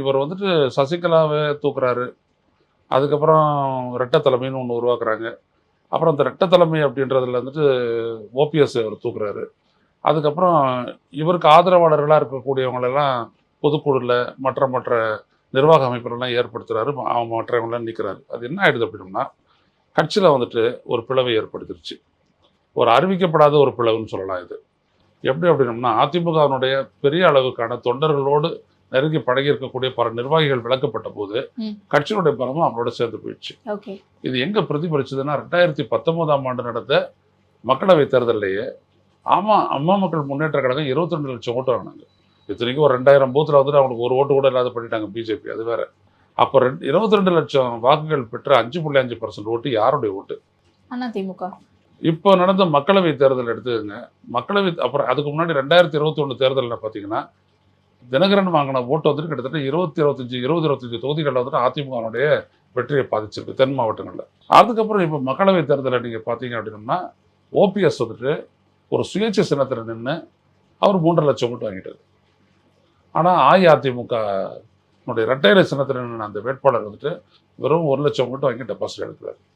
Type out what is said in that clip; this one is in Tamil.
இவர் வந்துட்டு சசிகலாவை தூக்குறாரு. அதுக்கப்புறம் ரெட்டை தலைமைன்னு ஒண்ணு உருவாக்குறாங்க. அப்புறம் அந்த ரெட்டை தலைமை அப்படின்றதுல வந்துட்டு ஓபிஎஸ் அவர் தூக்குறாரு. அதுக்கப்புறம் இவருக்கு ஆதரவாளர்களா இருக்கக்கூடியவங்களெல்லாம் பொதுக்குழுல, மற்ற மற்ற நிர்வாக அமைப்புலலாம் ஏற்படுத்துறாரு. மற்றவங்களலாம் நீக்குறாரு. அது என்ன ஆயிடுது அப்படின்னம்னா, கட்சியில வந்துட்டு ஒரு பிளவை ஏற்படுத்திருச்சு. ஒரு அறிவிக்கப்படாத ஒரு பிளவுன்னு சொல்லலாம் இது. எப்படி அப்படின்னம்னா, அதிமுகவினுடைய பெரிய அளவுக்கான தொண்டர்களோடு நெருங்கி பழகி இருக்கக்கூடிய பல நிர்வாகிகள் விலக்கப்பட்ட போது, ம். கட்சியினுடைய பலமும் அவங்களோட சேர்ந்து போயிடுச்சு. ஓகே. இது எங்க பிரதிபலிச்சதுன்னா, 2019ஆம் ஆண்டு நடந்த மக்களவைத் தேர்தல்லேயே அம்மா மக்கள் முன்னேற்ற கழகம் 22 லட்சம் ஓட்டு வாங்குனாங்க. இத்தனைக்கும் ஒரு 2000 பூத்துல வந்துட்டு அவங்களுக்கு ஒரு ஓட்டு கூட இல்லாத பண்ணிட்டாங்க பிஜேபி. அது வேற. அப்போ 22 லட்சம் வாக்குகள் பெற்ற 5.5% ஓட்டு யாருடைய ஓட்டு? அதிமுக. இப்போ நடந்த மக்களவை தேர்தல் எடுத்துக்கங்க. அப்புறம் அதுக்கு முன்னாடி 2021 தேர்தலில் பார்த்தீங்கன்னா, தினகரன் வாங்கின ஓட்டு வந்துட்டு கிட்டத்தட்ட 20 தொகுதிகளில் வந்துட்டு அதிமுகவுடைய வெற்றியை பாதிச்சிருக்கு தென் மாவட்டங்களில். அதுக்கப்புறம் இப்போ மக்களவை தேர்தலை நீங்கள் பார்த்தீங்க அப்படின்னா, ஓபிஎஸ் வந்துட்டு ஒரு சுயேட்சை சின்னத்தில் நின்று அவர் 3.5 லட்சம் ஓட்டு வாங்கிட்டார். ஆனால் அஇஅதிமுக இரட்டை இலை சின்னத்தில் நின்று அந்த வேட்பாளர் வந்துட்டு வெறும் 1 லட்சம் ஓட்டு வாங்கி டெபாசிட் எடுக்கிறார்.